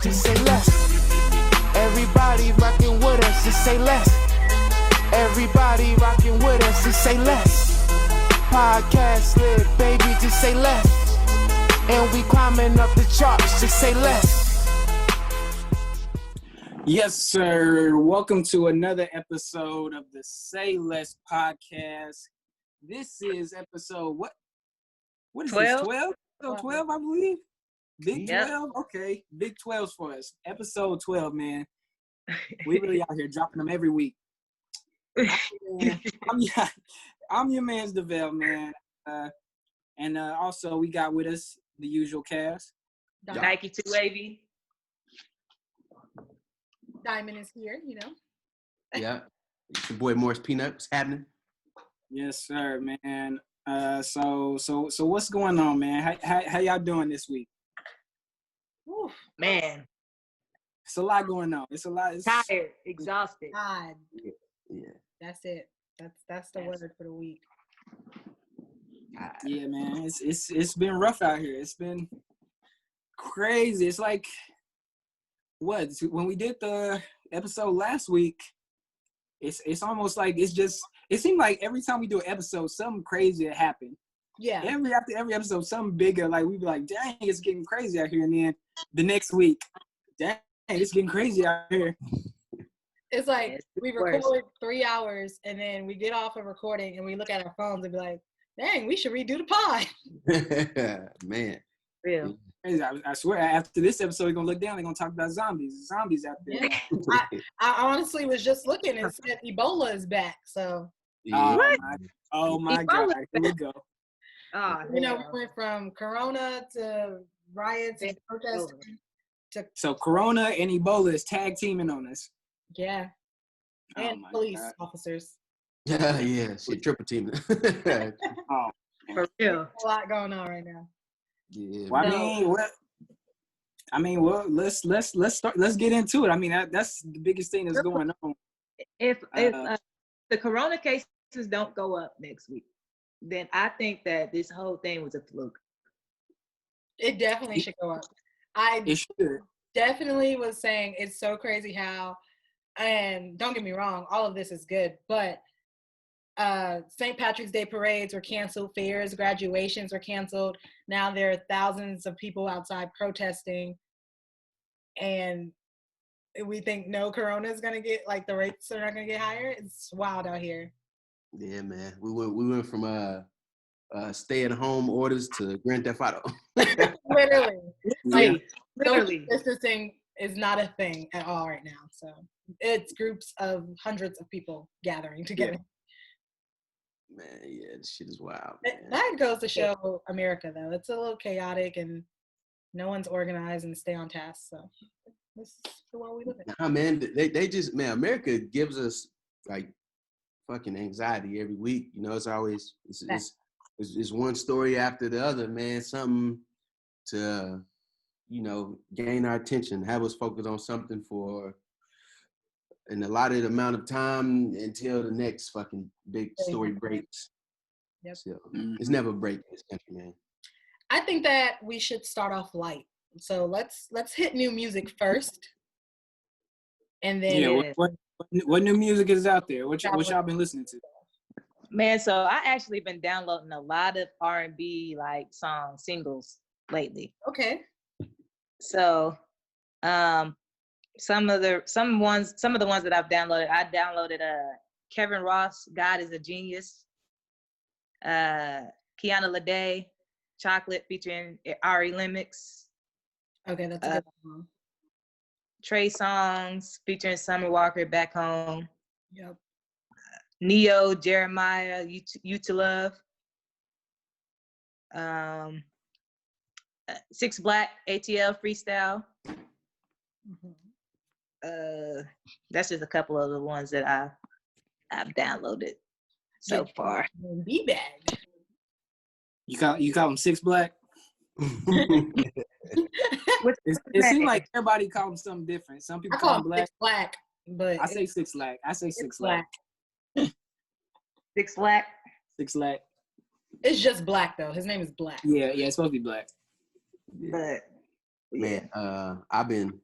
Just say less. Everybody rocking with us. Just say less. Everybody rocking with us. Just say less. Podcast lit, baby. Just say less. And we climbing up the charts. Just say less. Yes, sir. Welcome to another episode of the Say Less podcast. This is episode what is 12? this? 12? Episode 12, I believe. Big Yep. 12? Okay. Big 12s for us. Episode 12, man. We really out here dropping them every week. I'm your man's DeVale, man. And also we got with us the usual cast. Nike 2AV. Diamond is here, you know. Yeah. It's your boy Morris Peanut. What's happening? Yes, sir, man. So what's going on, man? How y'all doing this week? Oof, Man, It's a lot going on. It's a lot. tired, exhausted. God, Yeah. that's it. That's the word for the week. Yeah, man. It's been rough out here. It's been crazy. It's like when we did the episode last week, it's almost like it seemed like every time we do an episode, something crazy had happened. Yeah. After every episode, something bigger, like we'd be like, dang, it's getting crazy out here. And then the next week, dang, it's getting crazy out here. It's like It's we worse. record 3 hours and then we get off of recording and we look at our phones and be like, dang, we should redo the pod. Man. Real. Crazy. I swear, after this episode, we're going to look down, they're going to talk about zombies. Zombies out there. Yeah. I honestly was just looking and said Ebola is back. So, Yeah. Oh, my God. Ebola. Here we go. Oh, we went from Corona to riots and protests to, So Corona and Ebola is tag teaming on us. yeah, Oh, and my police God. officers. Yeah. Shit, triple team. Oh, for real. A lot going on right now. Yeah. well, No. well, let's start. Let's get into it. I mean, that's the biggest thing that's going on. If Uh, the corona cases don't go up next week, then I think that this whole thing was a fluke. It definitely should go up. I It should. definitely was saying it's so crazy how, and don't get me wrong, all of this is good, but St. Patrick's Day parades were canceled, fairs, graduations were canceled. Now there are thousands of people outside protesting, and we think no corona is gonna get, like, the rates are not gonna get higher. It's wild out here. Yeah, man. We went from stay-at-home orders to Grand Theft Auto. Literally. Like, Literally. social distancing is not a thing at all right now. So it's groups of hundreds of people gathering together. Man, yeah, this shit is wild. That Man. that goes to show America, though. It's a little chaotic and no one's organized and stay on task. So this is the world we live in. Nah, man, they just, man, America gives us like fucking anxiety every week. You know, it's always it's one story after the other, man. Something to gain our attention, have us focus on something for an allotted amount of time until the next fucking big story breaks. Yep. So it's never a break in this country, man. I think that we should start off light. So let's hit new music first. And then Yeah. What new music is out there? What y'all been listening to? Man, so I actually been downloading a lot of R&B like singles lately. okay. So, some of the ones that I've downloaded, I downloaded Kevin Ross, God is a Genius, Kiana Lede, Chocolate featuring Ari Lennox, Okay, that's a good one. Trey Songz featuring Summer Walker, Back Home, Yep. Neo, Jeremiah, You to Love, Six Black, ATL Freestyle. Mhm. That's just a couple of the ones that I've downloaded so far. B bag. You call them Six Black? It seems like everybody call them something different. Some people I call call them him black. Six Black, but I say Six Black. I say it's Six Black. Six Black. Six Black. It's just Black though. His name is Black. Yeah, it's supposed to be black. But Man, I've been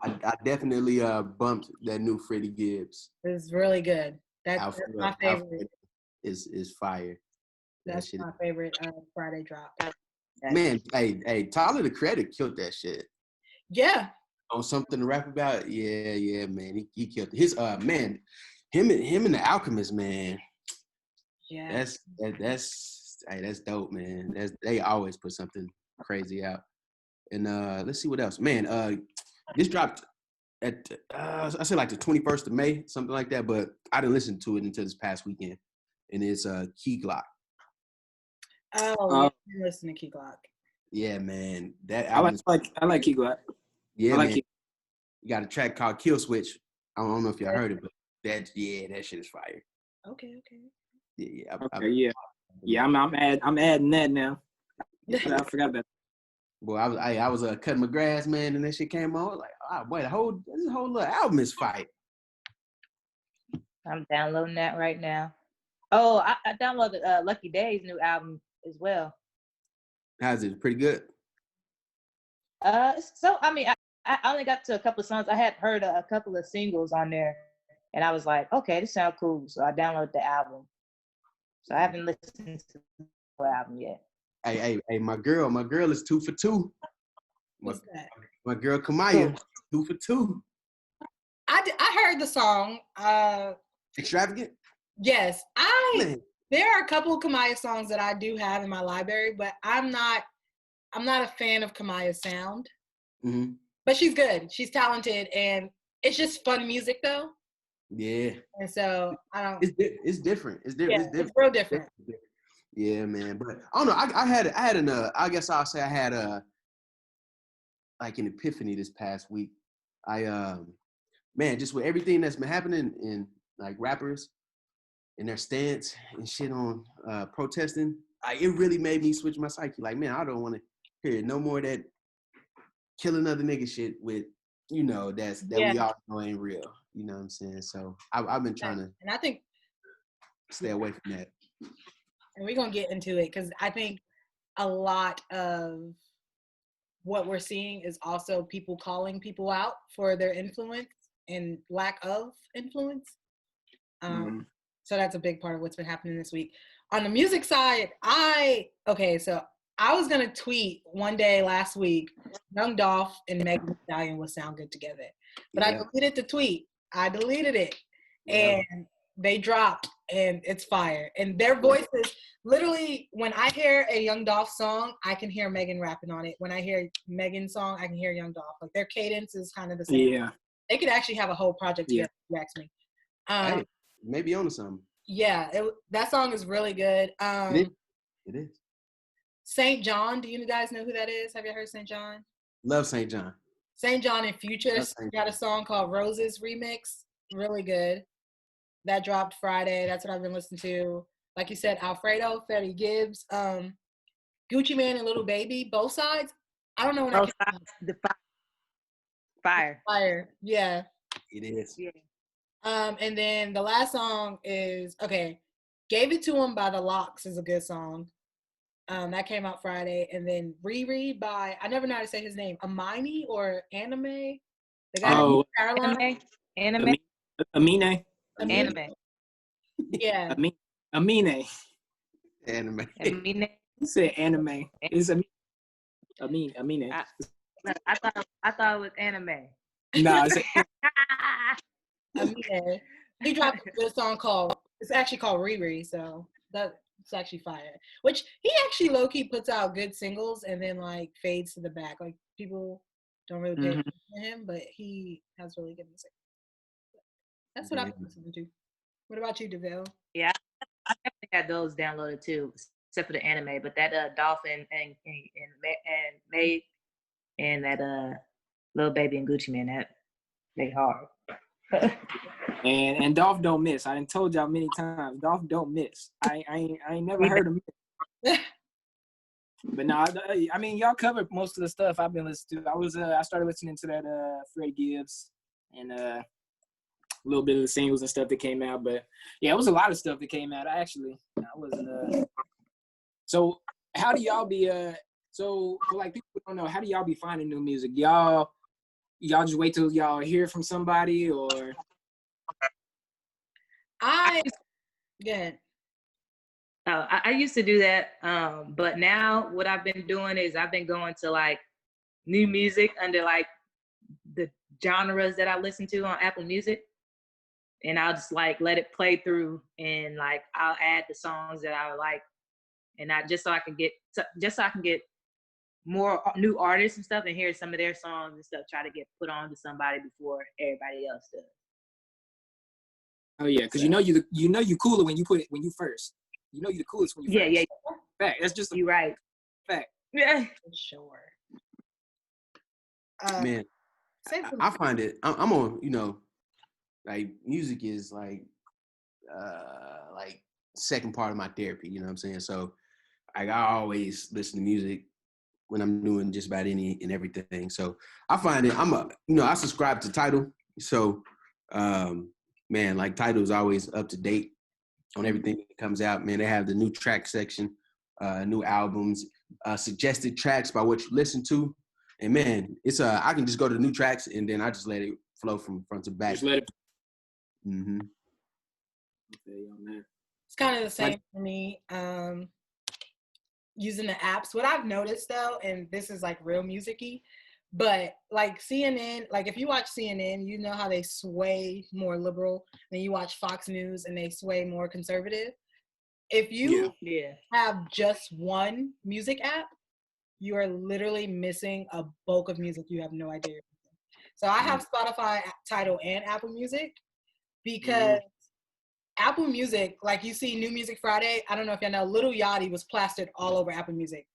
I definitely bumped that new Freddie Gibbs. It's really good. That's Alfred, my favorite. Alfred is fire. That That's shit. my favorite Friday drop. Man, hey, Tyler the Creator killed that shit. Yeah. On Something to Rap About, yeah, man, he killed it. His man, him and the Alchemist, man. Yeah. That's dope, man. They always put something crazy out. And let's see what else, man. This dropped at I say like the 21st of May, something like that. But I didn't listen to it until this past weekend, and it's Key Glock. Oh, yeah, you listen to Key Glock. Yeah, man. That I like Key Glock. Yeah, I like man. Key. You got a track called Kill Switch. I don't know if y'all heard it, but that shit is fire. Okay. Yeah. Yeah. I'm adding that now. I forgot about that. Boy, I was cutting my grass, man, and that shit came on. I was like, oh boy, this whole little album is fire. I'm downloading that right now. Oh, I downloaded Lucky Day's new album as well. How's it? Pretty good. So I mean, I only got to a couple of songs. I had heard a couple of singles on there, and I was like, okay, this sounds cool. So I downloaded the album. So I haven't listened to the album yet. Hey, my girl is 2 for 2. What's that? My girl Kamaya, 2 for 2. I heard the song. Extravagant? Yes. Man. There are a couple of Kamaya songs that I do have in my library, but I'm not a fan of Kamaya's sound. Mm-hmm. But she's good. She's talented, and it's just fun music though. Yeah. And so I don't. It's different. It's different. Yeah, it's real different. Yeah, man. But I don't know. I had like an epiphany this past week. Man, just with everything that's been happening in like rappers and their stance and shit on protesting, it really made me switch my psyche. Like, man, I don't want to hear no more of that killing other nigga shit with, we all know ain't real. You know what I'm saying? So I've been trying to, and I think, stay away from that. And we're gonna get into it because I think a lot of what we're seeing is also people calling people out for their influence and lack of influence. So that's a big part of what's been happening this week. On the music side, so I was gonna tweet one day last week, Young Dolph and Megan Thee Stallion would sound good together. But I deleted the tweet. I deleted it. And they dropped, and it's fire. And their voices, literally, when I hear a Young Dolph song, I can hear Megan rapping on it. When I hear Megan's song, I can hear Young Dolph. Like, their cadence is kind of the same. Yeah. They could actually have a whole project together, if you ask me. Hey, maybe on to something. Yeah, that song is really good. It is. St. John, do you guys know who that is? Have you heard St. John? Love St. John. St. John and Future got a song called Roses Remix. Really good. That dropped Friday. That's what I've been listening to. Like you said, Alfredo, Freddie Gibbs, Gucci Mane and Little Baby, both sides. I don't know when Both sides, the fire. Fire. Yeah. It is. Yeah. And then the last song is Gave It to Him by The Lox is a good song. That came out Friday. And then Riri by, I never know how to say his name, Amine or Anime. The guy from Caroline. Anime. Amine. Anime. Yeah. Amine. Anime. Amine. You said anime. It's Amine. I thought it was anime. Nah, it's Amine. He dropped a good song it's actually called Riri, so that's actually fire. Which he actually low-key puts out good singles and then like fades to the back. Like people don't really pay attention to him, but he has really good music. That's what I've been listening to. What about you, DeVille? Yeah, I definitely had those downloaded too, except for the anime. But that Dolphin and Maid and that Lil Baby and Gucci Mane, that they hard. and Dolph don't miss. I done told y'all many times. Dolph don't miss. I ain't never heard him miss. But no, I mean y'all covered most of the stuff I've been listening to. I started listening to that Freddie Gibbs and a little bit of the singles and stuff that came out. But yeah, it was a lot of stuff that came out. I wasn't. So how do y'all be? So for like people who don't know, how do y'all be finding new music? Y'all y'all just wait till y'all hear from somebody, or Good. I used to do that, but now what I've been doing is I've been going to like new music under like the genres that I listen to on Apple Music, and I'll just like let it play through, and like I'll add the songs that I like, and just so I can get more new artists and stuff, and hear some of their songs and stuff. Try to get put on to somebody before everybody else does. oh yeah, because you know you cooler when you first. You know you the coolest when you first. Yeah. Fact. That's just a You're right. fact. Yeah. For sure. Man, I find it. I'm on. Like music is like second part of my therapy. You know what I'm saying? So, like I always listen to music when I'm doing just about any and everything. So I find it. I subscribe to Tidal. So, man, like Tidal is always up to date on everything that comes out. Man, they have the new track section, new albums, suggested tracks by what you listen to. And man, it's I can just go to the new tracks and then I just let it flow from front to back. Just let it. Mm-hmm. It's kind of the same for me. Using the apps. What I've noticed though, and this is like real music-y, but like CNN, like if you watch CNN, you know how they sway more liberal, then you watch Fox News and they sway more conservative. If you have just one music app, you are literally missing a bulk of music you have no idea. So I have Spotify, Tidal, and Apple Music because Apple Music, like you see New Music Friday, I don't know if y'all know, Lil Yachty was plastered all over Apple Music.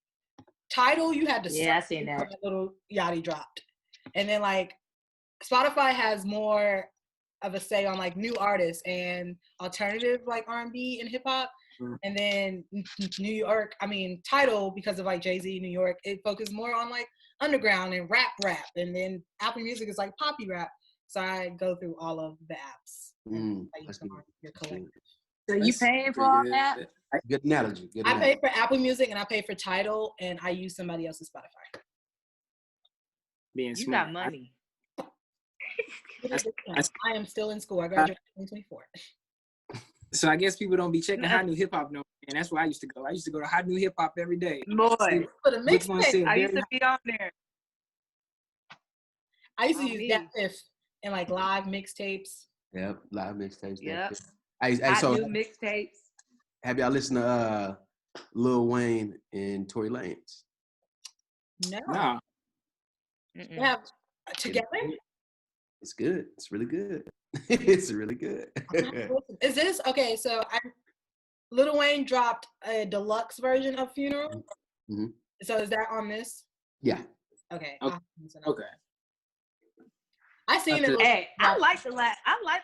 Tidal, you had to I seen that. Lil Yachty dropped. And then like Spotify has more of a say on like new artists and alternative like R&B and hip hop. And then Tidal, because of like Jay-Z, New York, it focused more on like underground and rap. And then Apple Music is like poppy rap. So I go through all of the apps. Your collective. So you paying for all that? Good analogy. I pay for Apple Music and I pay for Tidal and I use somebody else's Spotify. Being you smart. got money. I am still in school. I graduated in 2024. So I guess people don't be checking Hot New Hip Hop no more. And that's where I used to go. I used to go to Hot New Hip Hop every day. Boy, which one said I used to be on there. I used to use that Fifth and like live mixtapes. Yep, live mixtapes. Yep. So new mixtapes. Have y'all listened to Lil Wayne and Tory Lanez? No. They have together? It's good. It's really good. It's really good. Is this okay? So Lil Wayne dropped a deluxe version of Funeral. Mm-hmm. So is that on this? Yeah. Okay. Okay. I seen it. Hey, I like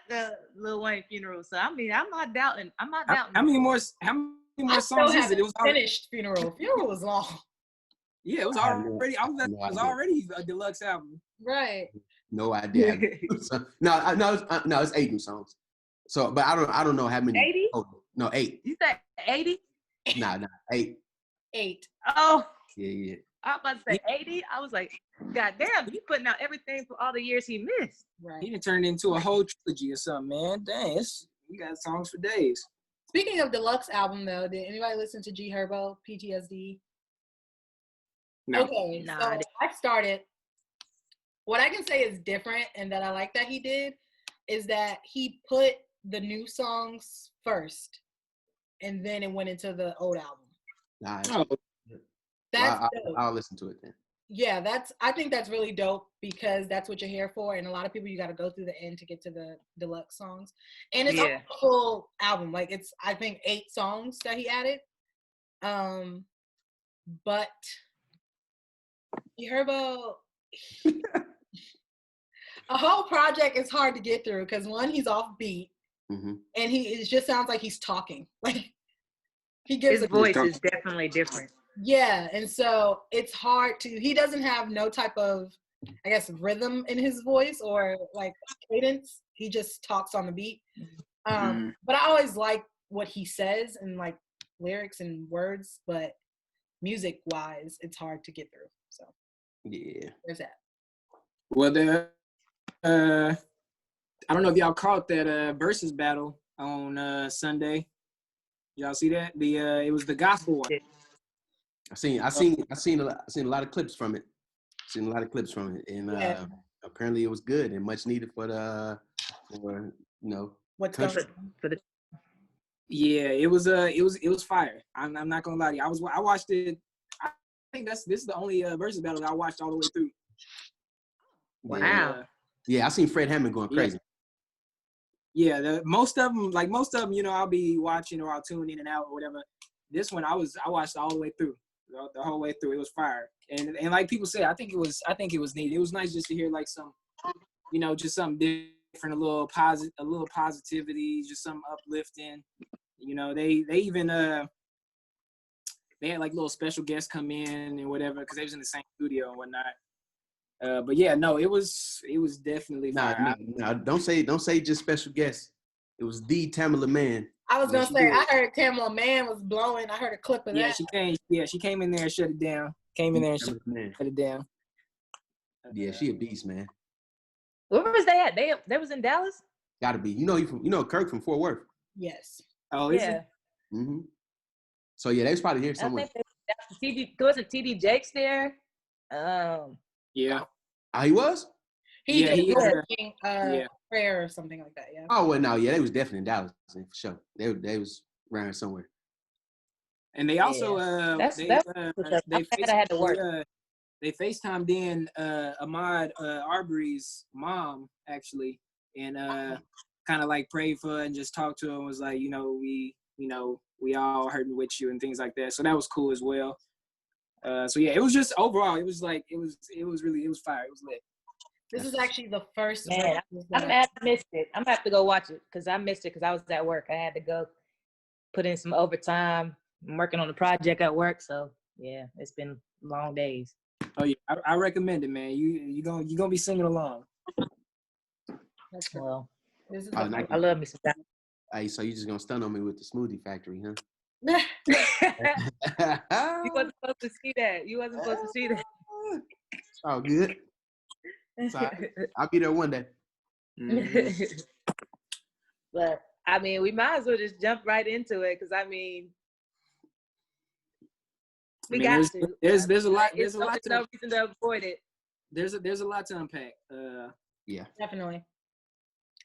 the Lil Wayne Funeral. So I mean, I'm not doubting. How many more songs is it? It was finished Funeral. Funeral was long. Yeah, it was already. It was already a deluxe album. Right. No idea. No, it's 8 new songs. So, but I don't know how many. 80? No, 8. You said 80? Nah, 8. 8. Oh. Yeah. I was about to say 80. I was like, God damn, he putting out everything for all the years he missed. Right. He done turned into a whole trilogy or something, man. Dang, we got songs for days. Speaking of deluxe album, though, did anybody listen to G Herbo, PTSD? No. Okay, so I started. What I can say is different and that I like that he did is that he put the new songs first and then it went into the old album. Nice. That's I'll listen to it then. Yeah, I think that's really dope because that's what you're here for. And a lot of people, you got to go through the end to get to the deluxe songs. And it's a full album. Like it's, I think 8 songs that he added. But Herbo, a whole project is hard to get through because one, he's off beat, and it just sounds like he's talking. Like he gives his voice is definitely different. Yeah, and so it's hard to. He doesn't have no type of, I guess, rhythm in his voice or like cadence. He just talks on the beat. But I always like what he says and like lyrics and words, but music wise, it's hard to get through. So yeah, there's that. Well, I don't know if y'all caught that versus battle on Sunday. Y'all see that? It was the gospel one. I seen a lot of clips from it. And apparently it was good and much needed for What's country. going on? For the Yeah, it was fire. I'm not gonna lie to you. I watched it. I think this is the only versus battle that I watched all the way through. Wow. Yeah, I seen Fred Hammond going crazy. Yeah, most of them, you know, I'll be watching or I'll tune in and out or whatever. This one I watched all the way through, the whole way through. It was fire, and like people say, I think it was neat. It was nice just to hear like some, you know, just something different, a little positivity, just something uplifting. You know, they even they had like little special guests come in and whatever because they was in the same studio and whatnot. But yeah, no, it was definitely fire. Nah, don't say just special guests. It was the Tamala Man. I was gonna say, I heard Tamala Man was blowing. I heard a clip of that. She came in there and shut it down. Shut it down. Yeah, she a beast, man. Where was they at? They was in Dallas? Gotta be. You know Kirk from Fort Worth. Yes. Oh, is Yeah. it? Mm-hmm. So yeah, they was probably here somewhere. I think wasn't TD Jakes there? Yeah. Oh, he was? He Yeah, did he is. prayer or something like that. Yeah. Oh well, no, yeah, they was definitely in Dallas for sure. They was around somewhere. And they also I had to work. They FaceTimed in Ahmaud Arbery's mom actually, and kind of like prayed for her and just talked to her and was like, you know, we all hurting with you and things like that. So that was cool as well. So yeah, it was just overall, it was fire. It was lit. This is actually the first. Man, I'm mad I missed it. I'm gonna have to go watch it because I missed it because I was at work. I had to go put in some overtime. I'm working on the project at work, so yeah, it's been long days. Oh yeah, I recommend it, man. You gonna be singing along. Well, This is I love me some. Hey, so you just gonna stun on me with the Smoothie Factory, huh? You wasn't supposed to see that. It's all good. I'll be there one day. Mm-hmm. But I mean, we might as well just jump right into it because I mean, got to. There's a lot. There's no reason to avoid it. There's a lot to unpack. Yeah, definitely.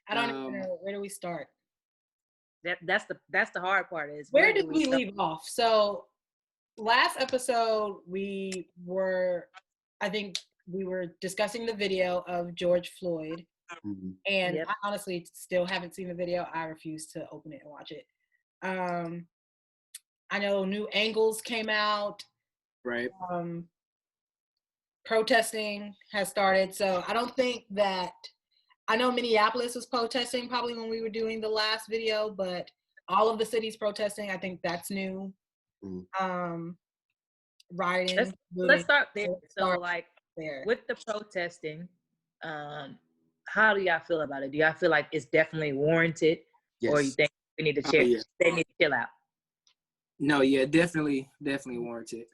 I don't even know, where do we start? That's the hard part is where did we leave off? So last episode I think we were discussing the video of George Floyd. mm-hmm. And I honestly still haven't seen the video. I refuse to open it and watch it. I know new angles came out. Right. Protesting has started. So I don't think that, I know Minneapolis was protesting probably when we were doing the last video, but all of the cities protesting, I think that's new. Mm-hmm. Rioting. Let's start there. So like with the protesting, how do y'all feel about it? Do y'all feel like it's definitely warranted? Yes. Or you think we need to chill? Yeah. They need to chill out? No, yeah, definitely warranted.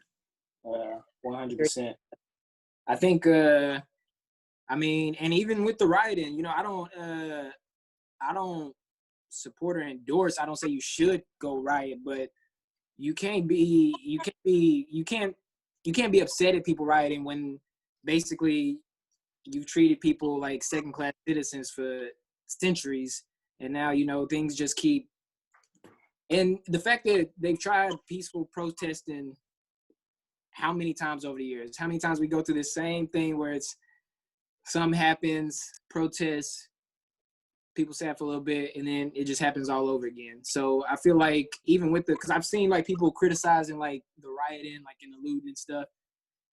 100%. I think I mean, and even with the rioting, you know, I don't support or endorse. I don't say you should go riot, but you can't be upset at people rioting when basically you've treated people like second-class citizens for centuries, and now, you know, things just keep. And the fact that they've tried peaceful protesting how many times over the years? How many times we go through this same thing where it's something happens, protests, people sad for a little bit, and then it just happens all over again. So I feel like even with because I've seen like people criticizing like the rioting, like in the looting and stuff,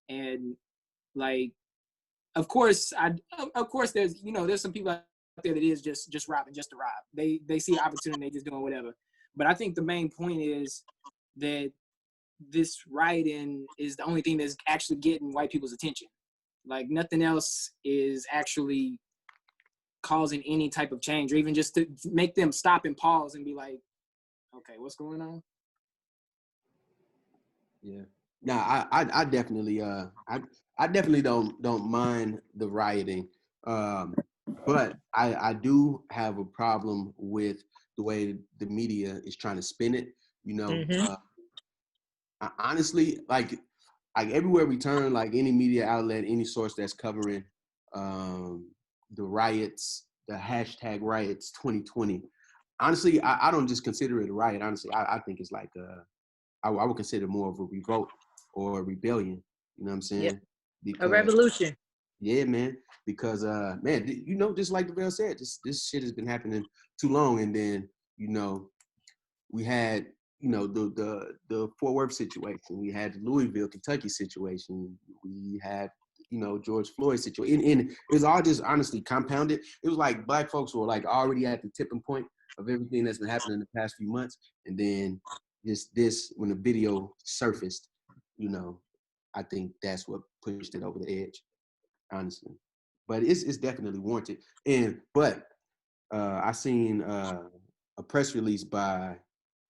and like, of course there's, you know, there's some people out there that is just robbing just to rob. They see opportunity, they just doing whatever. But I think the main point is that this rioting is the only thing that's actually getting white people's attention. Like nothing else is actually causing any type of change, or even just to make them stop and pause and be like, okay, what's going on? Yeah. Nah, I definitely I definitely don't mind the rioting, but I do have a problem with the way the media is trying to spin it. You know, Mhm. honestly, like everywhere we turn, like any media outlet, any source that's covering the riots, the hashtag riots 2020. Honestly, I don't just consider it a riot. Honestly, I think it's like I would consider more of a revolt or a rebellion. You know what I'm Yep. saying? A Because revolution. yeah, man. Because man, you know, just like the Bell said, this shit has been happening too long. And then you know, we had the Fort Worth situation, we had the Louisville, Kentucky situation, we had George Floyd situation, and it was all just honestly compounded. It was like black folks were like already at the tipping point of everything that's been happening in the past few months, and then this when the video surfaced, I think that's what pushed it over the edge, honestly. But it's definitely warranted. But I seen a press release by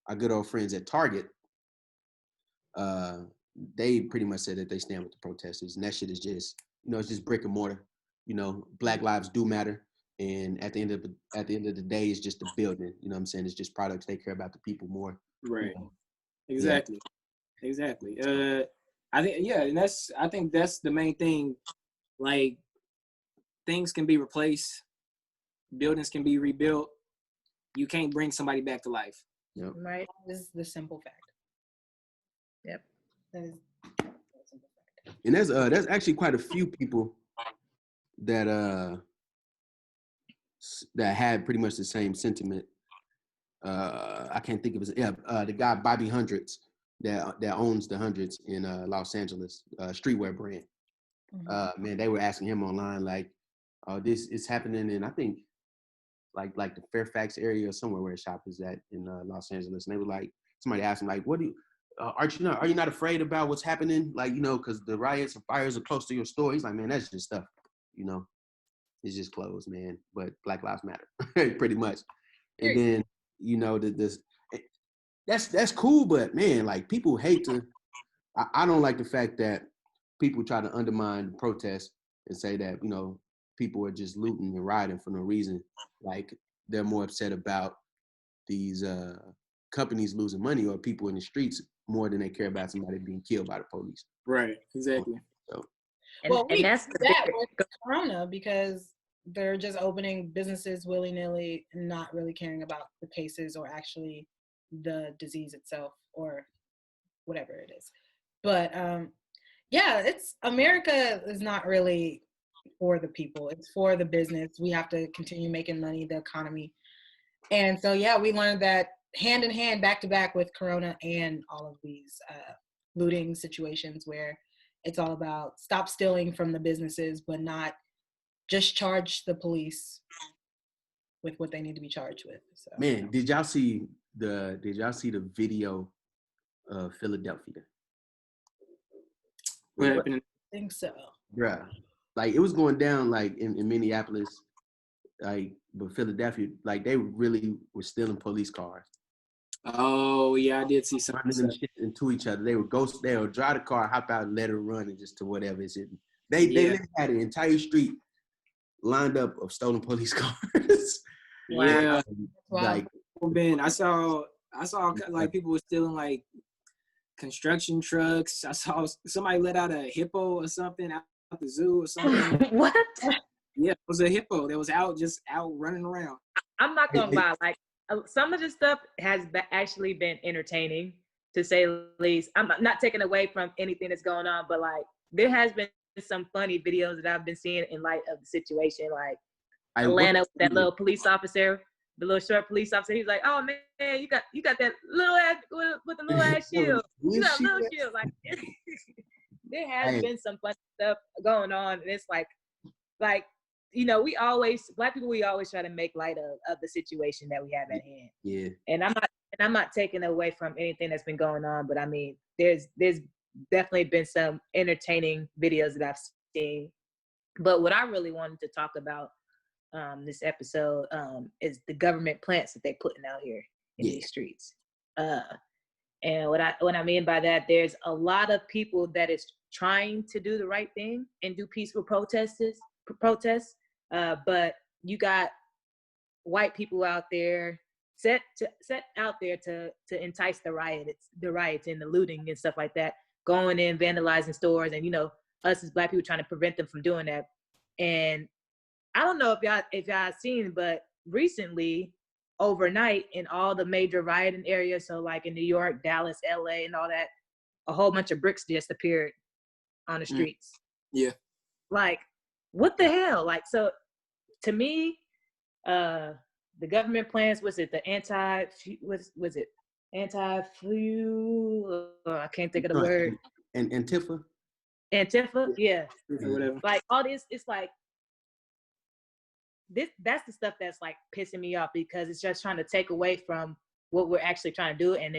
our good old friends at Target. They pretty much said that they stand with the protesters, and that shit is just, it's just brick and mortar. Black lives do matter, and at the end of the day, it's just a building. You know what I'm saying? It's just products. They care about the people more. Right. Yeah. Exactly. I think that's the main thing. Like, things can be replaced, buildings can be rebuilt. You can't bring somebody back to life. Yep. Right. This is the simple fact. Yep. That is the simple fact. And there's actually quite a few people that had pretty much the same sentiment. I can't think of his the guy Bobby Hundreds that owns the Hundreds in Los Angeles, streetwear brand. Mm-hmm. Man, they were asking him online like, this is happening in, I think, like the Fairfax area or somewhere where his shop is at in Los Angeles, and they were like, somebody asked him like, what do you are you not afraid about what's happening, like, because the riots and fires are close to your store? He's like, man, that's just stuff, it's just clothes, man, but Black Lives Matter. Pretty much. And then that's cool, but man, like, people hate to, I don't like the fact that people try to undermine protests and say that, people are just looting and rioting for no reason. Like, they're more upset about these companies losing money or people in the streets more than they care about somebody being killed by the police. Right, exactly. So, And that's see that with Corona, because they're just opening businesses willy-nilly and not really caring about the cases or actually the disease itself or whatever it is. But yeah, it's America is not really for the people. It's for the business. We have to continue making money, the economy. And so, yeah, we learned that hand in hand, back to back with Corona and all of these looting situations where it's all about stop stealing from the businesses, but not just charge the police with what they need to be charged with. So. Man, did y'all see the video of Philadelphia? What happened? I think so. Bruh, like, it was going down like in Minneapolis, like, but Philadelphia, like, they really were stealing police cars. Oh yeah, I did see Running something. them shit into each other. They would drive the car, hop out, and let her run, and just to whatever it's in. They had an entire street lined up of stolen police cars. Yeah. Like, I saw like people were stealing like construction trucks. I saw somebody let out a hippo or something out the zoo or something. What? Yeah, it was a hippo that was out running around. I'm not gonna lie, like, some of this stuff has actually been entertaining, to say the least. I'm not taking away from anything that's going on, but like, there has been some funny videos that I've been seeing in light of the situation. Like, Atlanta, that little police officer, the little short police officer, he's like, "Oh man, you got that little ass with the little ass shield. You got a little shield." Like, there has been some fun stuff going on, and it's like, Black people, we always try to make light of the situation that we have at hand. Yeah. And I'm not taking away from anything that's been going on, but I mean, there's definitely been some entertaining videos that I've seen. But what I really wanted to talk about this episode is the government plants that they're putting out here in these streets. And what I mean by that, there's a lot of people that is trying to do the right thing and do peaceful protests, but you got white people out there set out there to entice the riots and the looting and stuff like that, going in, vandalizing stores, and us as Black people trying to prevent them from doing that. And I don't know if y'all seen, but recently, overnight, in all the major rioting areas, so like in New York, Dallas, LA, and all that, a whole bunch of bricks just appeared on the streets. Yeah. Like, what the hell? Like, so to me, the government plans, was it anti-flu? I can't think of the word. And Antifa? Antifa? Yeah. Whatever. Like, all this, it's like, that's the stuff that's like pissing me off, because it's just trying to take away from what we're actually trying to do and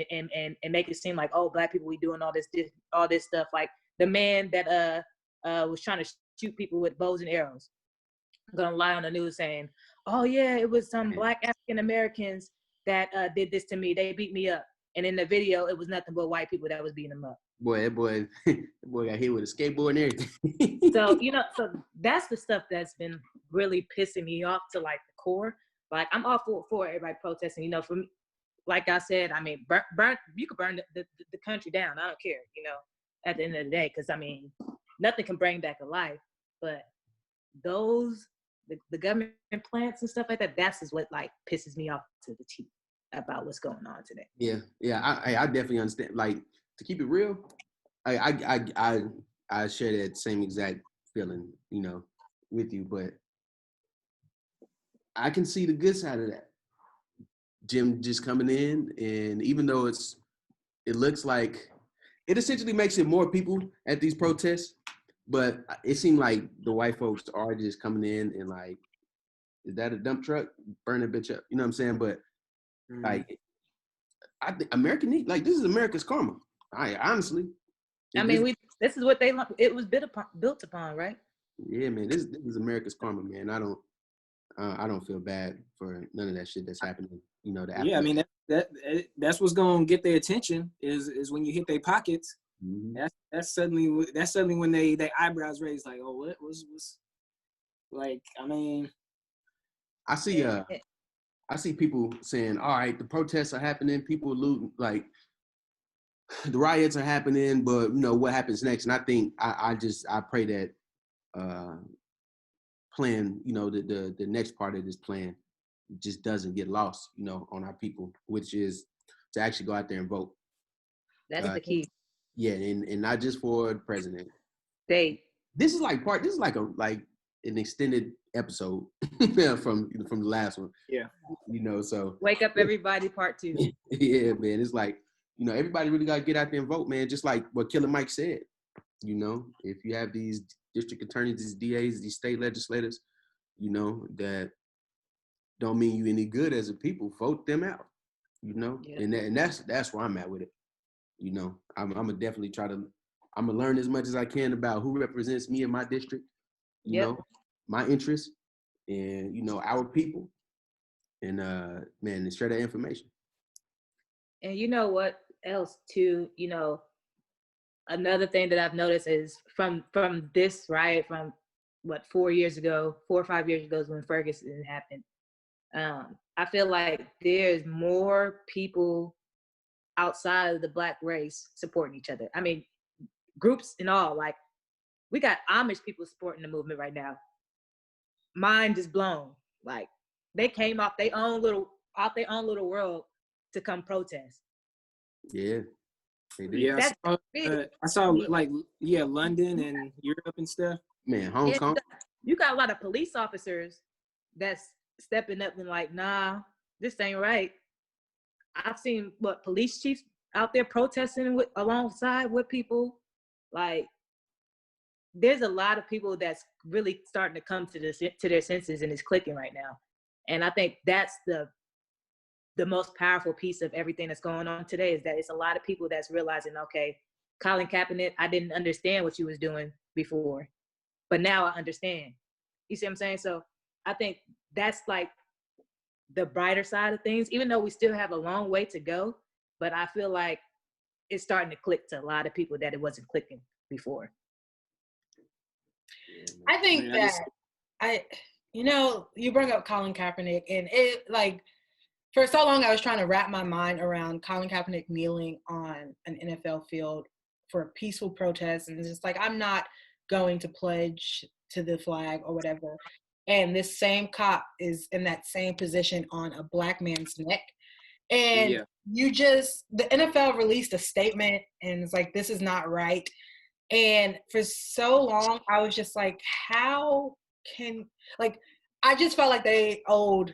make it seem like, oh, Black people, we doing all this stuff. Like the man that was trying to shoot people with bows and arrows, gonna lie on the news saying, oh yeah, it was some Black African Americans that did this to me. They beat me up. And in the video, it was nothing but white people that was beating them up. Boy, that boy got hit with a skateboard and everything. So, so that's the stuff that's been really pissing me off to like the core. Like, I'm all for everybody protesting, for me, like I said, I mean, burn you could burn the country down. I don't care, at the end of the day, because I mean, nothing can bring back a life. But the government plants and stuff like that, that's is what like pisses me off to the teeth about what's going on today. Yeah, I definitely understand. Like, to keep it real, I share that same exact feeling, with you, but I can see the good side of that. Jim just coming in, and even though it looks like it essentially makes it more people at these protests, but it seemed like the white folks are just coming in and like, is that a dump truck? Burn that bitch up. You know what I'm saying? But like, I think America like, this is America's karma. Honestly. I mean, this is what it was built upon, right? Yeah, man. This is America's karma, man. I don't feel bad for none of that shit that's happening. Yeah, I mean that's what's gonna get their attention is when you hit their pockets. Mm-hmm. That's suddenly when they eyebrows raised, like, oh, what was like? I mean, I see people saying, all right, the protests are happening, people looting, like the riots are happening, but what happens next? And I think I pray that plan, the next part of this plan just doesn't get lost, on our people, which is to actually go out there and vote. That's the key. Yeah, and not just for the president. This is like an extended episode from the last one. Yeah. So Wake Up Everybody Part 2. Yeah, man. It's like, everybody really gotta get out there and vote, man. Just like what Killer Mike said. If you have these district attorneys, these DAs, these state legislators, that don't mean you any good as a people, vote them out. Yeah. And that's where I'm at with it. I'm gonna definitely I'm gonna learn as much as I can about who represents me in my district, my interests, and our people, and man, and share that information. And you know what else too? Another thing that I've noticed is from this riot from 4 or 5 years ago is when Ferguson happened. I feel like there's more people outside of the Black race supporting each other. I mean, groups and all. Like, we got Amish people supporting the movement right now. Mind is blown. Like, they came off their own little world to come protest. Yeah. Yeah, I saw like London and Europe and stuff. Man, Hong Kong. You got a lot of police officers that's stepping up and like, nah, this ain't right. I've seen police chiefs out there protesting alongside with people. Like, there's a lot of people that's really starting to come to their senses, and it's clicking right now. And I think that's the most powerful piece of everything that's going on today, is that it's a lot of people that's realizing, okay, Colin Kaepernick, I didn't understand what you was doing before, but now I understand. You see what I'm saying? So I think that's like the brighter side of things, even though we still have a long way to go. But I feel like it's starting to click to a lot of people that it wasn't clicking before. I think Man, that you bring up Colin Kaepernick, and it like for so long I was trying to wrap my mind around Colin Kaepernick kneeling on an NFL field for a peaceful protest, and it's just like, I'm not going to pledge to the flag or whatever. And this same cop is in that same position on a black man's neck. And the NFL released a statement and it's like, this is not right. And for so long, I was just like, I just felt like they owed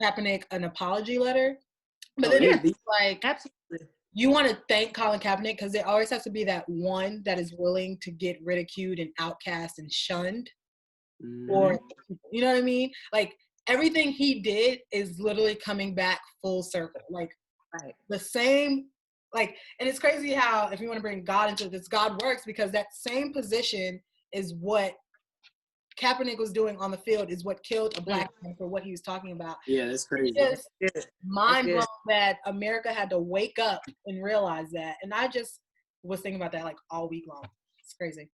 Kaepernick an apology letter. But then it's like, absolutely, you want to thank Colin Kaepernick because there always has to be that one that is willing to get ridiculed and outcast and shunned. Or, you know what I mean? Like, everything he did is literally coming back full circle. Like, the same, like, and it's crazy how, if you want to bring God into this, God works, because that same position is what Kaepernick was doing on the field, is what killed a black man for what he was talking about. Yeah, that's crazy. It's just mind blown that America had to wake up and realize that. And I just was thinking about that like all week long. It's crazy.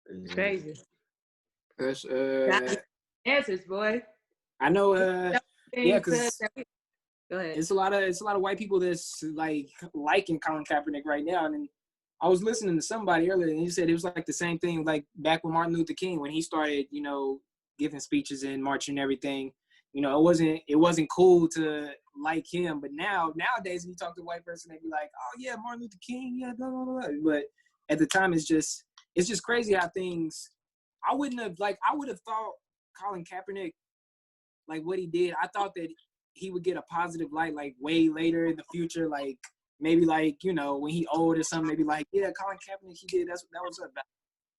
It's crazy. Answers, boy. I know. Because go ahead. It's a lot of white people that's liking Colin Kaepernick right now. And I was listening to somebody earlier, and he said it was like the same thing like back with Martin Luther King when he started, giving speeches and marching and everything. It wasn't cool to like him, but nowadays when you talk to a white person, they be like, "Oh yeah, Martin Luther King, yeah, blah blah blah." But at the time, it's just crazy how things. I would have thought Colin Kaepernick, like what he did, I thought that he would get a positive light like way later in the future, like maybe when he old or something, maybe like, yeah, Colin Kaepernick, he did, that was up.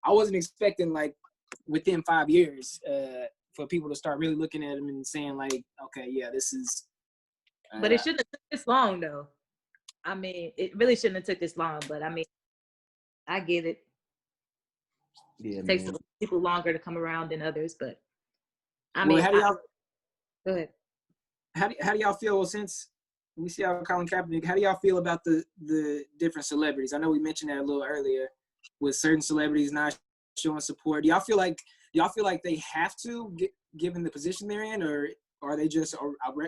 I wasn't expecting like within 5 years for people to start really looking at him and saying like, okay, yeah, this is. But it shouldn't have took this long though. I mean, it really shouldn't have took this long, but I mean, I get it. Yeah, it takes some people longer to come around than others, but how do y'all? Go ahead. How do y'all feel since we see how Colin Kaepernick? How do y'all feel about the different celebrities? I know we mentioned that a little earlier, with certain celebrities not showing support. Do y'all feel like they have to, given the position they're in, or are they just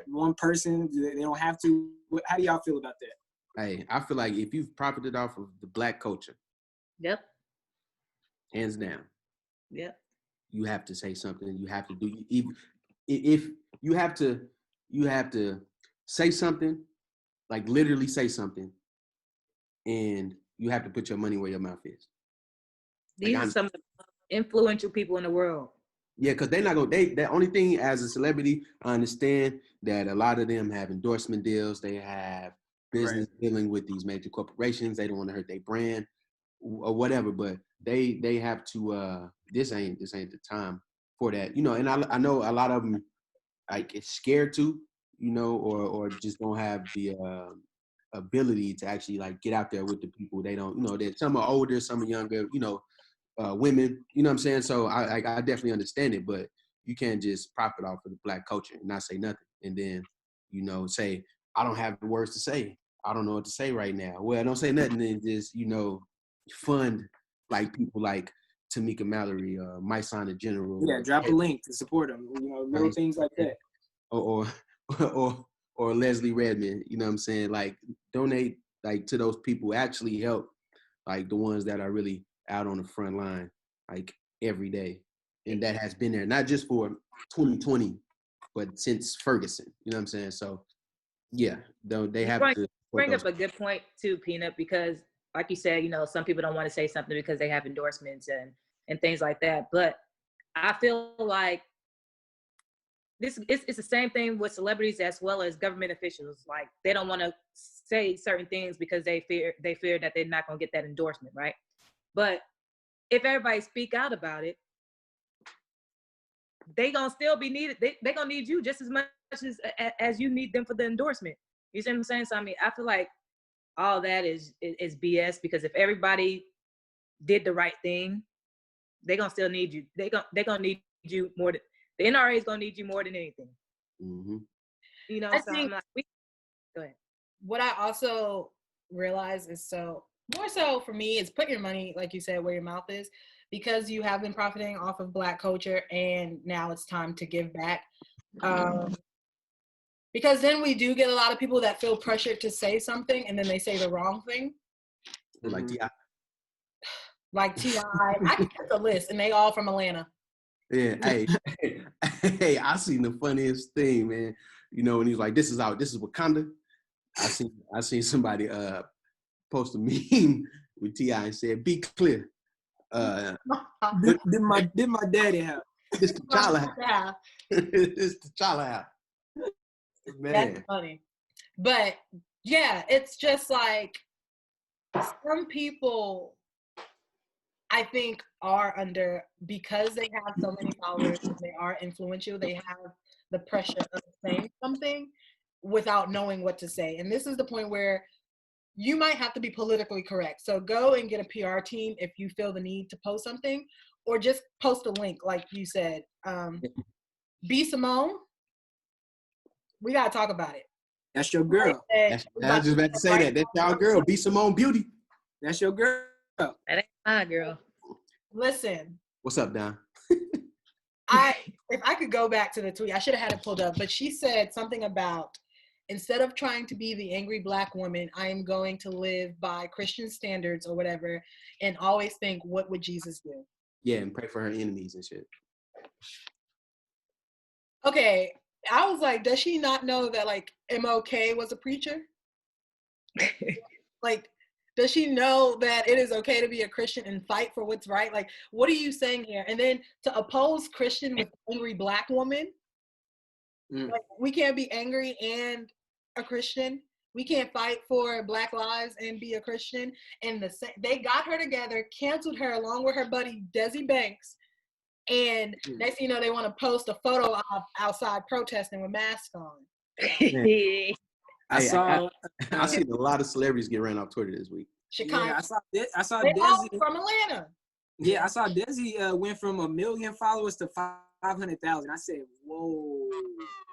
one person? They don't have to. How do y'all feel about that? Hey, I feel like if you've profited off of the black culture, yep, hands down, yep, you have to say something. You have to do. If you have to say something, like literally say something, and you have to put your money where your mouth is. These are some of the influential people in the world. Yeah, because they're not going to, the only thing as a celebrity, I understand that a lot of them have endorsement deals. They have business dealing with these major corporations. They don't want to hurt their brand or whatever, but they have to, this ain't the time for that, and I know a lot of them like it's scared to, or just don't have the ability to actually like get out there with the people. They don't, that some are older, some are younger, women, you know what I'm saying? So I definitely understand it, but you can't just profit off of the black culture and not say nothing. And then, say, I don't have the words to say. I don't know what to say right now. Well, don't say nothing and just, fund like people like Tamika Mallory, Mike Sonner General. Yeah, drop a link to support them, little things like that. Or Leslie Redmond, you know what I'm saying? Like donate like to those people, actually help like the ones that are really out on the front line, like every day. And that has been there, not just for 2020, but since Ferguson, you know what I'm saying? So yeah, they have to bring up a good point too, Peanut, because like you said, some people don't want to say something because they have endorsements and things like that. But I feel like it's the same thing with celebrities as well as government officials. Like they don't want to say certain things because they fear that they're not going to get that endorsement, right? But if everybody speak out about it, they gonna still be needed. They gonna need you just as much as you need them for the endorsement. You see what I'm saying? So I mean, I feel like all that is BS, because if everybody did the right thing, they gonna still need you. They gonna need you more. The NRA is gonna need you more than anything. Mm-hmm. I think, go ahead. What I also realize is so more so for me is put your money, like you said, where your mouth is, because you have been profiting off of Black culture, and now it's time to give back. Because then we do get a lot of people that feel pressured to say something, and then they say the wrong thing. Like T.I. Like T.I. I can get the list, and they all from Atlanta. Yeah, hey, I seen the funniest thing, man. You know, when he's like, this is Wakanda. I seen somebody post a meme with T.I. and said, be clear. Did my daddy have? This T'Challa have. This T'Challa have. Man. That's funny. But yeah, it's just like some people I think are under, because they have so many followers and they are influential, they have the pressure of saying something without knowing what to say. And this is the point where you might have to be politically correct. So go and get a PR team if you feel the need to post something, or just post a link, like you said. B. Simone, we gotta talk about it. That's your girl. I was just about to say that. That's y'all girl, B. Simone Beauty. That's your girl. That ain't my girl. Listen. What's up, Don? If I could go back to the tweet, I should have had it pulled up, but she said something about, instead of trying to be the angry Black woman, I am going to live by Christian standards or whatever, and always think, what would Jesus do? Yeah, and pray for her enemies and shit. Okay, I was like, does she not know that, like, MLK was a preacher? Like, does she know that it is okay to be a Christian and fight for what's right? Like, what are you saying here? And then to oppose Christian with angry Black woman, like, we can't be angry and a Christian. We can't fight for Black lives and be a Christian. And they got her together, canceled her along with her buddy Desi Banks. And next thing you know, they want to post a photo of outside protesting with masks on. I seen a lot of celebrities get ran off Twitter this week. Yeah, I saw they all Desi from Atlanta. Yeah, I saw Desi went from 1 million followers to 500,000. I said, whoa.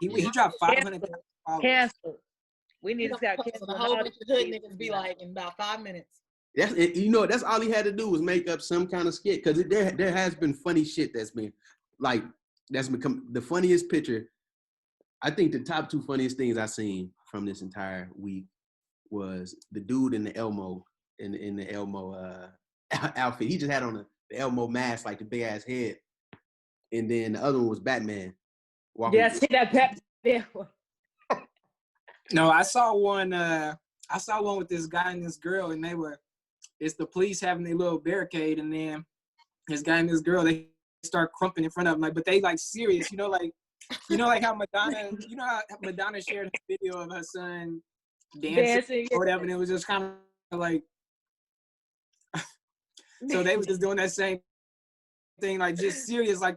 He dropped 500,000 followers. Canceled. We need to start canceling. A whole bunch of hood niggas be like in about 5 minutes. That's all he had to do was make up some kind of skit, because there has been funny shit that's become the funniest picture. I think the top 2 funniest things I seen from this entire week was the dude in the Elmo in the Elmo outfit. He just had on the Elmo mask, like the big ass head, and then the other one was Batman. Yeah, see that Batman one. No, I saw one with this guy and this girl, and it's the police having a little barricade, and then this guy and this girl, they start crumping in front of them, like, but they like serious, like how Madonna shared a video of her son dancing or whatever, and it was just kind of like, so they was just doing that same thing, like just serious, like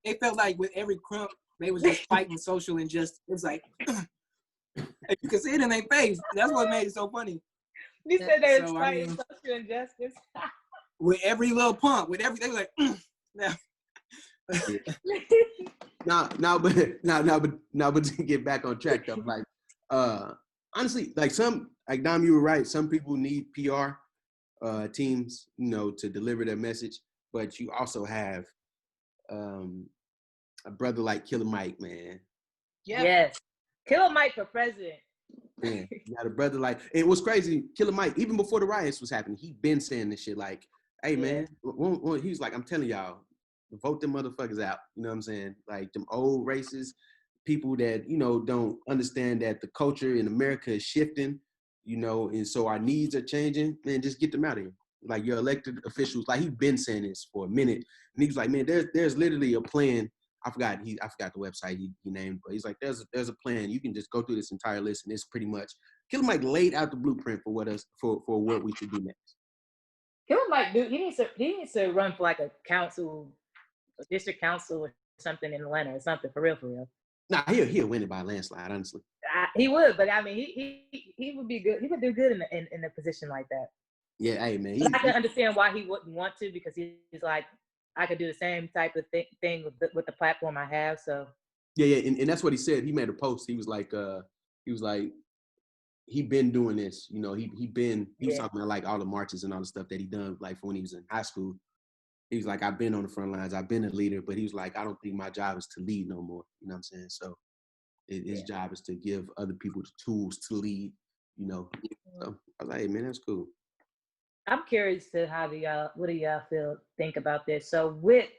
they felt like with every crump, they was just fighting social injustice. It's like, you can see it in their face. That's what made it so funny. You said they was fighting social injustice. With every little pump, with everything, like, but to get back on track though, like, honestly, like Dom, you were right. Some people need PR teams, to deliver their message, but you also have a brother like Killer Mike, man. Yeah. Yes, Killer Mike for president. Man, you got a brother like, it was crazy. Killer Mike, even before the riots was happening, he been saying this shit like, hey man, he was like, I'm telling y'all, vote them motherfuckers out. You know what I'm saying? Like them old racist people that, don't understand that the culture in America is shifting, and so our needs are changing. Man, just get them out of here. Like your elected officials, like he been saying this for a minute. And he was like, man, there's literally a plan. I forgot the website he named, but he's like, there's a plan. You can just go through this entire list, and it's pretty much Killer Mike laid out the blueprint for what we should do next. Killer Mike, dude, he needs to run for like a district council or something in Atlanta or something, for real. Nah, he'll win it by a landslide, honestly. He would, but I mean, he would be good. He would do good in a position like that. Yeah, hey man. I can understand why he wouldn't want to, because he's like, I could do the same type of thing with the platform I have. So yeah, and that's what he said. He made a post. He was like, he been doing this. You know, he was Yeah. talking about like all the marches and all the stuff that he done like when he was in high school. He was like, I've been on the front lines, I've been a leader, but he was like, I don't think my job is to lead no more. You know what I'm saying? So his job is to give other people the tools to lead, you know. So I was like, hey man, that's cool. I'm curious to what do y'all think about this? So with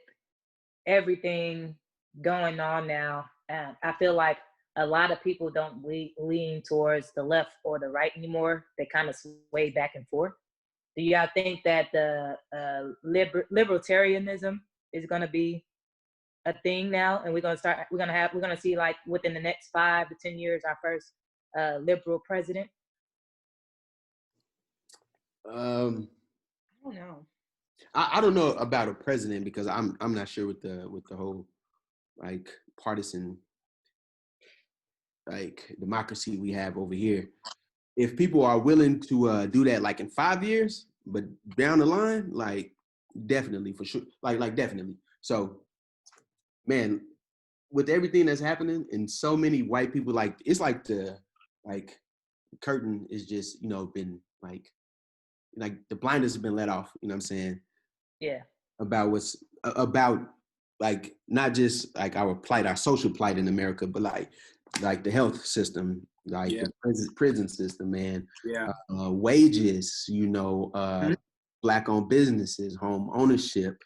everything going on now, I feel like a lot of people don't lean towards the left or the right anymore. They kind of sway back and forth. Do y'all think that the libertarianism is going to be a thing now, and we're going to see like within the next 5 to 10 years our first liberal president? I don't know. I don't know about a president because I'm not sure with the whole like partisan like democracy we have over here. If people are willing to do that like in 5 years, but down the line, like definitely for sure, like definitely. So, man, with everything that's happening and so many white people, like it's like the curtain is just been like the blinders have been let off. You know what I'm saying? Yeah. About what's about like not just like our plight, our social plight in America, but like the health system, like the prison system, man. Yeah. Wages, Black-owned businesses, home ownership,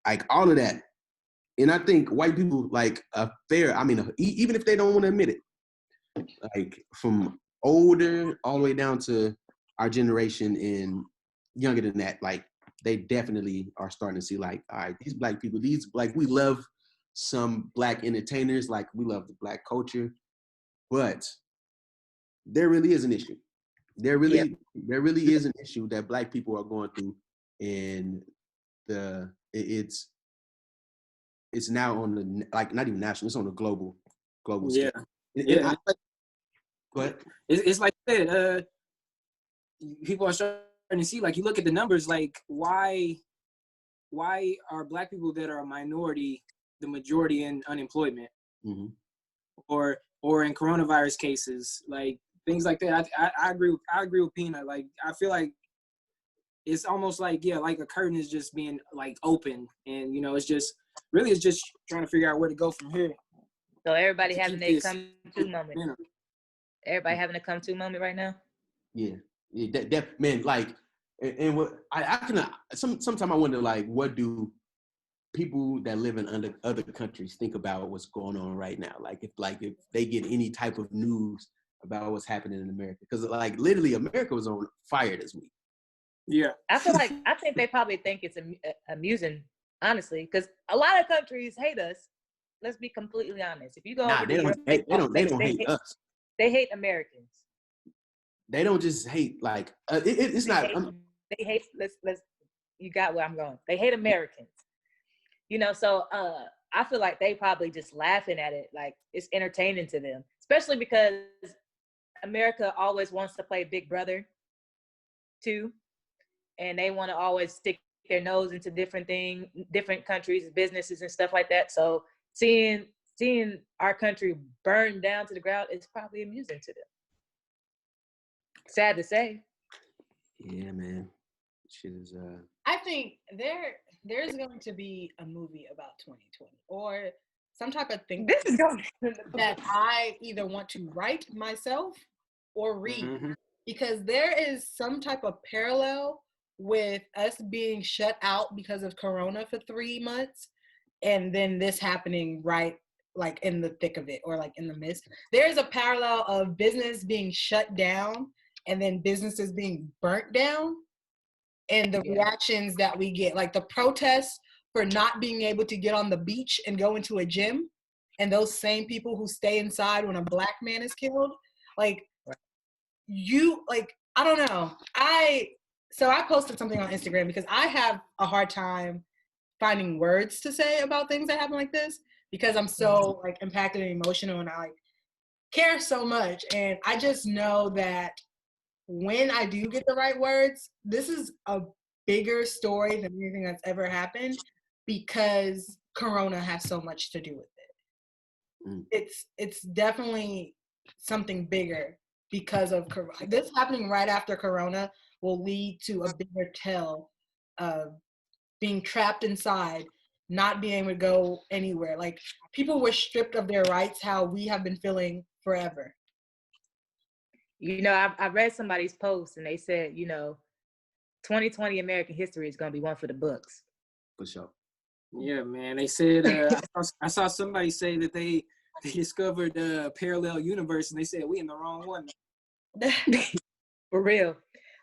like all of that. And I think white people like even if they don't want to admit it, like from older all the way down to our generation and younger than that, like they definitely are starting to see like, all right, these Black people, we love some Black entertainers, like we love the Black culture, but there really is an issue. There really is an issue that Black people are going through, and it's now on the not even national, it's on the global scale. But it's like I said, people are starting to see, like, you look at the numbers, like why are Black people that are a minority the majority in unemployment, mm-hmm. or in coronavirus cases, like things like that. I agree with Pina. Like I feel like it's almost like like a curtain is just being like open, and it's just trying to figure out where to go from here. So everybody having a come to moment. Everybody having a come to moment right now. Yeah, that man. Like, and what I can sometimes I wonder, like, what do people that live in other countries think about what's going on right now? Like if they get any type of news about what's happening in America, because like literally America was on fire this week. Yeah, I think they probably think it's amusing, honestly, because a lot of countries hate us. Let's be completely honest. If you go over they don't hate us. They hate Americans. They don't just hate like it's they not. They hate. Let's. You got where I'm going. They hate Americans. So I feel like they probably just laughing at it, like it's entertaining to them, especially because America always wants to play Big Brother too, and they want to always stick their nose into different countries, businesses and stuff like that. So seeing our country burn down to the ground is probably amusing to them. Sad to say. Yeah, man. Shit is I think there's going to be a movie about 2020 or some type of thing This is going that I either want to write myself or read, because there is some type of parallel with us being shut out because of Corona for 3 months, and then this happening right like in the thick of it or like in the midst. There's a parallel of business being shut down and then businesses being burnt down, and the reactions that we get, like the protests for not being able to get on the beach and go into a gym, and those same people who stay inside when a Black man is killed. Like, I don't know. So I posted something on Instagram because I have a hard time finding words to say about things that happen like this, because I'm so like impacted and emotional, and I like care so much. And I just know that when I do get the right words, this is a bigger story than anything that's ever happened, because Corona has so much to do with it. It's definitely something bigger because of this happening right after Corona will lead to a bigger tale of being trapped inside, not being able to go anywhere. Like, people were stripped of their rights, how we have been feeling forever. You know, I read somebody's post and they said, you know, 2020 American history is going to be one for the books. For sure. Yeah, man. They said I saw somebody say that they discovered a parallel universe, and they said we in the wrong one. For real.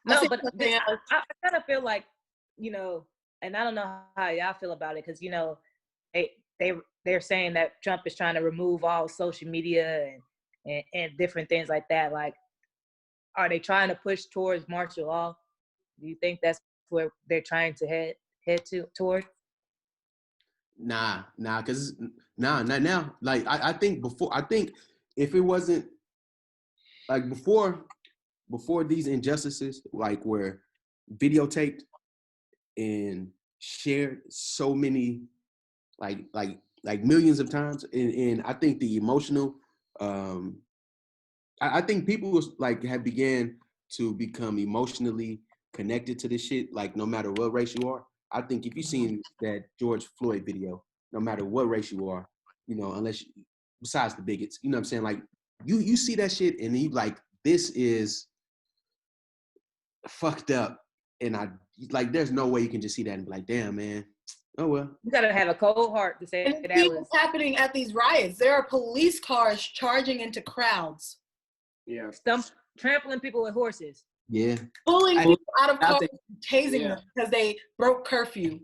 No, but something else. I kind of feel like, you know, and I don't know how y'all feel about it, because, you know, they're saying that Trump is trying to remove all social media and different things like that. Like, are they trying to push towards martial law? Do you think that's where they're trying to head toward? Nah, cause not now. Like I think if it wasn't like before these injustices like were videotaped and shared so many like millions of times, and I think the emotional I think people like have began to become emotionally connected to this shit, like no matter what race you are. I think if you've seen that George Floyd video, no matter what race you are, you know, besides the bigots, you know what I'm saying? Like you see that shit and you like, this is fucked up. And I like, there's no way you can just see that and be like, damn, man. Oh, well. You gotta have a cold heart to say And that see was what's happening at these riots. There are police cars charging into crowds, Yeah. trampling people with horses. Yeah. pulling people out of cars, think- tasing yeah. them because they broke curfew.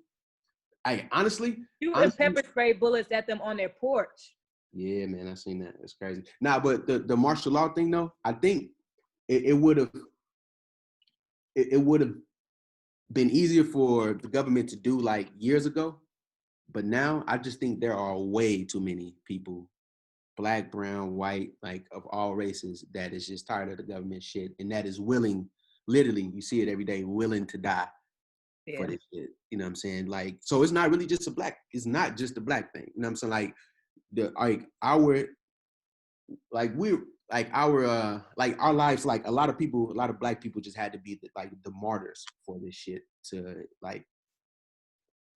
Honestly, Shooting pepper spray bullets at them on their porch. yeah, man, I seen that. It's crazy. Nah, but the martial law thing though, I think it would have been easier for the government to do like years ago. But now I just think there are way too many people, black, brown, white, like of all races, that is just tired of the government shit and that is willing, literally, you see it every day, willing to die for this shit. You know what I'm saying? Like, so it's not really just it's not just a black thing. You know what I'm saying? Like our lives, like a lot of black people just had to be the martyrs for this shit to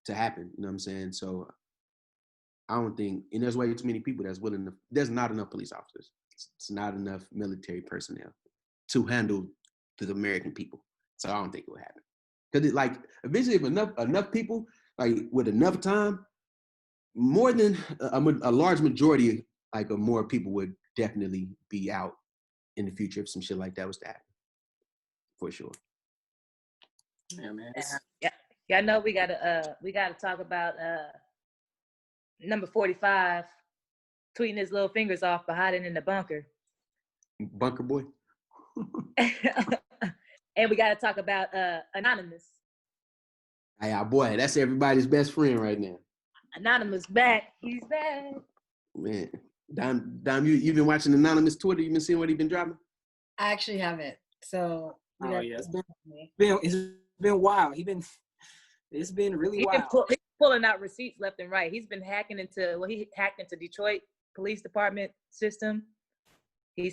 happen. You know what I'm saying? So I don't think, and there's way too many people that's willing to, there's not enough police officers. It's not enough military personnel to handle the American people. So I don't think it will happen. Because like eventually if enough people, like with enough time, more than a large majority, like of more people would definitely be out in the future if some shit like that was to happen. For sure. Yeah, man. Yeah, I know we gotta talk about number 45 tweeting his little fingers off by hiding in the bunker. Bunker boy. And we gotta talk about Anonymous. Hey, boy, that's everybody's best friend right now. Anonymous back. He's back. Man, Dom, you've been watching Anonymous Twitter. You been seeing what he been dropping? I actually haven't. So Oh yeah, it's been wild. It's been really wild. He's pulling out receipts left and right. He hacked into Detroit Police Department system